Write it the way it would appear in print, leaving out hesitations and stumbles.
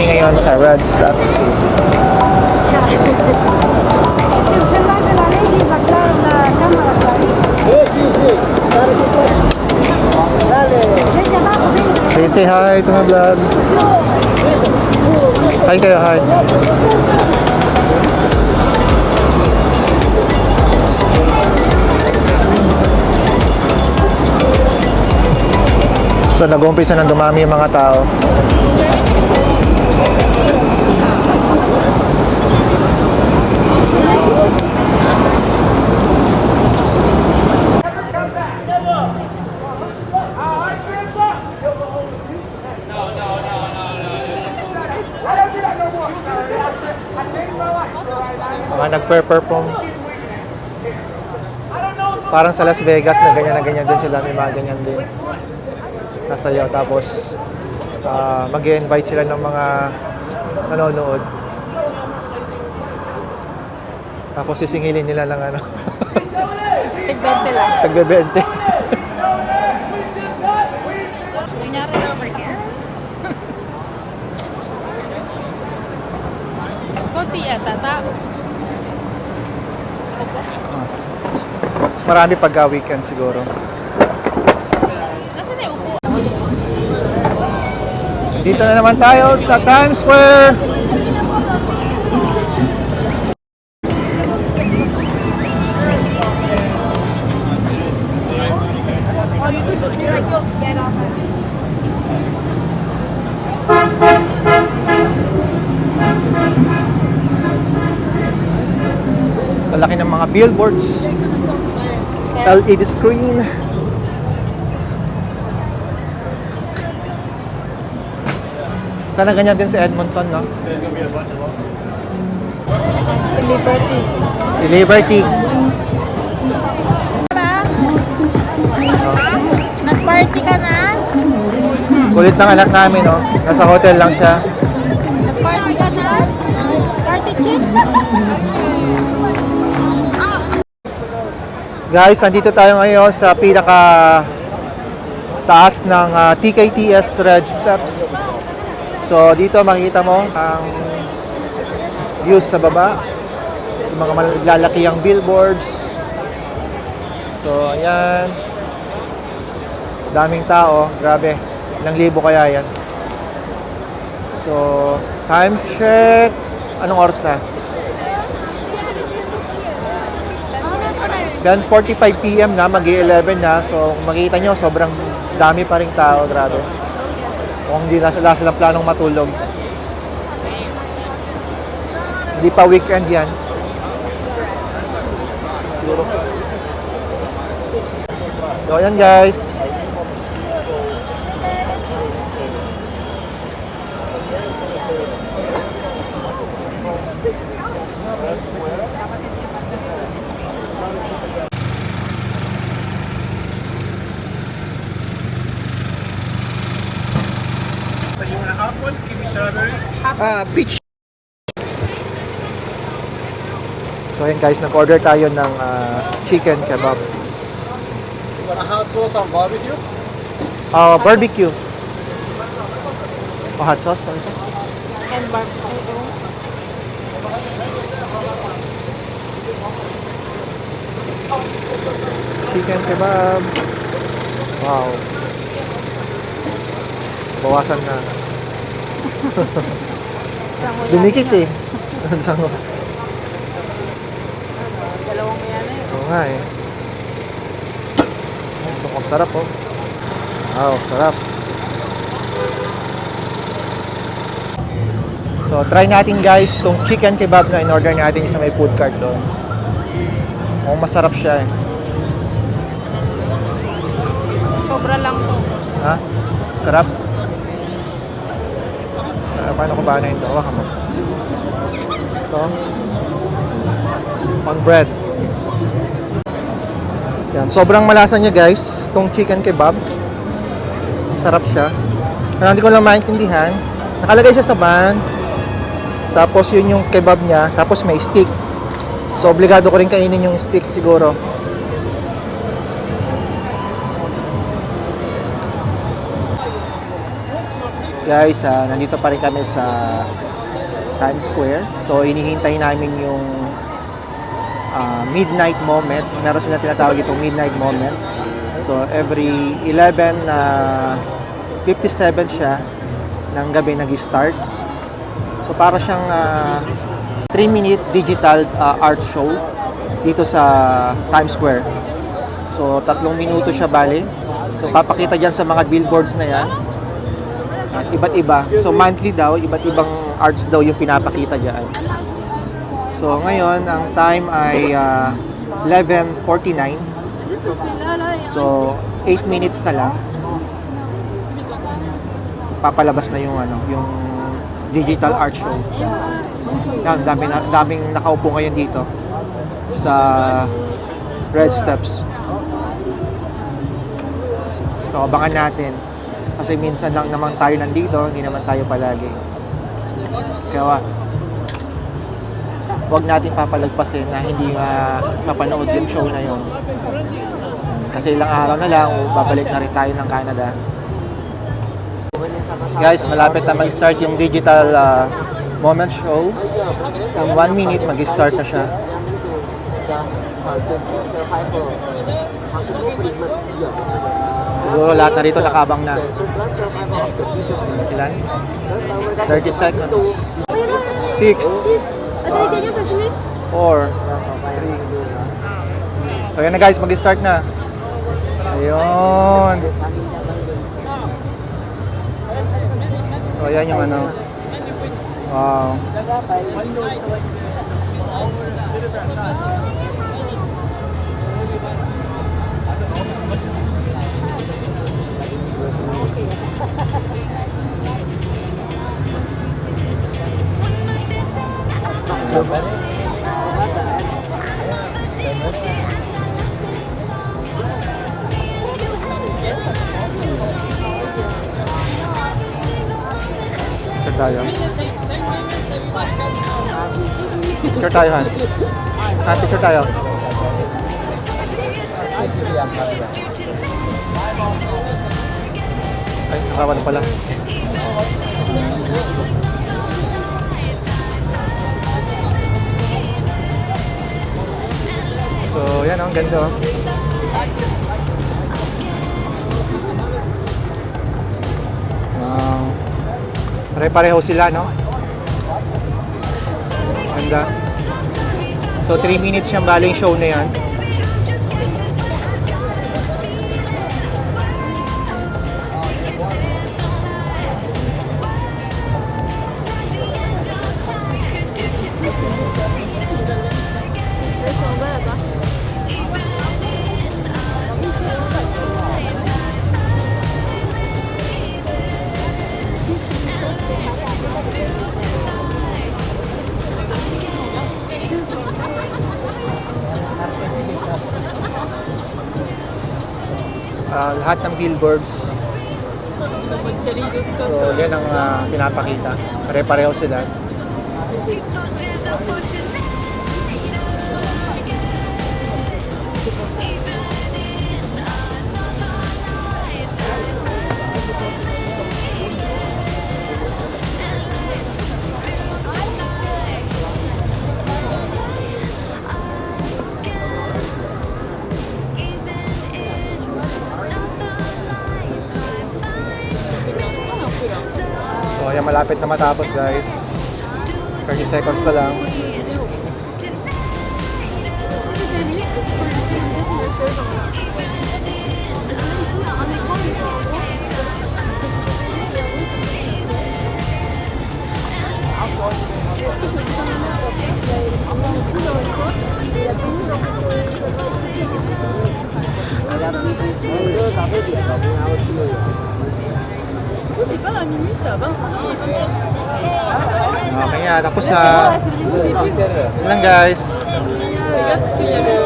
kami ngayon sa Red Steps. Okay, say hi to my vlog. Hi kayo, hi. So nag-umpisa nang dumami yung mga tao. Mga nagper-perform. Parang sa Las Vegas na ganyan din sila. May mga ganyan din. Nasayaw. Tapos mag-i-invite sila ng mga nanonood. Tapos sisingilin nila ng ano. Tag-20 lang. Tagbe-20. Nangyari na over here? Kunti yata, tao. Mas marami pagka weekend siguro. Nasaan na yung upo? Dito na naman tayo sa Times Square. Malaki ng mga billboards, LED screen. Sana ganyan din sa Edmonton, no? Liberty. Liberty. Diba? Nag-party ka na? Kulit ng anak namin, no? Nasa hotel lang siya. Nag-party ka na? Party chick? Guys, andito tayo ngayon sa pinaka taas ng TKTS Red Steps. So dito makikita mo ang views sa baba, yung mga malalakihang billboards. So ayan, daming tao, grabe, ilang libo kaya yan. So time check, anong oras na? 10:45 PM na, mag-11 na. So kung makikita nyo, sobrang dami pa ring tao, grabe. Kung hindi na sila planong matulog. Hindi pa weekend yan. Siguro. So ayan guys. Peach. So ayan guys, nag-order tayo ng chicken kebab. You want a hot sauce on barbecue? Barbecue. Hot sauce, ano siya? And barbecue. Chicken kebab. Wow. Bawasan na. Dumikit eh. Sango. Dalawang yan eh. Oo nga eh. So, sarap oh. Wow, sarap. So, try natin guys tong chicken kebab na in-order natin sa may food cart doon. Mukhang masarap siya eh. Sobra lang to. Ha? Sarap? Paano ko ba na ito? Hawakan mo. Ito. On bread. Yan. Sobrang malasa niya guys. Itong chicken kebab. Sarap siya. Pero hindi ko lang maintindihan. Nakalagay siya sa ban. Tapos yun yung kebab niya. Tapos may stick. So obligado ko rin kainin yung stick siguro. Guys, nandito pa rin kami sa Times Square. So, hinihintay namin yung midnight moment. Meron sila tinatawag itong midnight moment. So, every 11:57 siya ng gabi nag-start. So, para siyang 3-minute digital art show dito sa Times Square. So, 3 minuto siya bali. So, papakita dyan sa mga billboards na yan. At iba't iba. So, monthly daw, iba't ibang arts daw yung pinapakita dyan. So, ngayon, ang time ay 11:49. So, 8 minutes na lang. Papalabas na yung yung digital art show. Yan, daming nakaupo ngayon dito sa Red Steps. So, abangan natin. Kasi minsan lang naman tayo nandito, hindi naman tayo palagi. Kaya, huwag natin papalagpasin na hindi mapanood yung show na yun. Kasi ilang araw na lang, babalik na rin tayo ng Canada. Guys, malapit na mag-start yung digital moment show. Ang 1 minute, mag-start na siya. Siguro lahat na rito nakabang na. Ilan? 30 seconds. 6, 4, 3. So yan na guys, mag-start na. Ayun. So yan yung Wow. Picture tayo. Picture tayo, Han. Picture tayo. Ay, nakawa na pala. So, yan ang ganda. Pare-pareho sila, no? Ganda. So, 3 minutes siyang baling show na yan. Lahat ng billboards. So, yan ang pinapakita. Pare-pareho sila. So, ayan, malapit na matapos, guys. 30 seconds pa lang. C'est pas à minuit, c'est à 23h57. Okay nga, tapos na. Yun lang, guys. Regarde, parce qu'il y avait...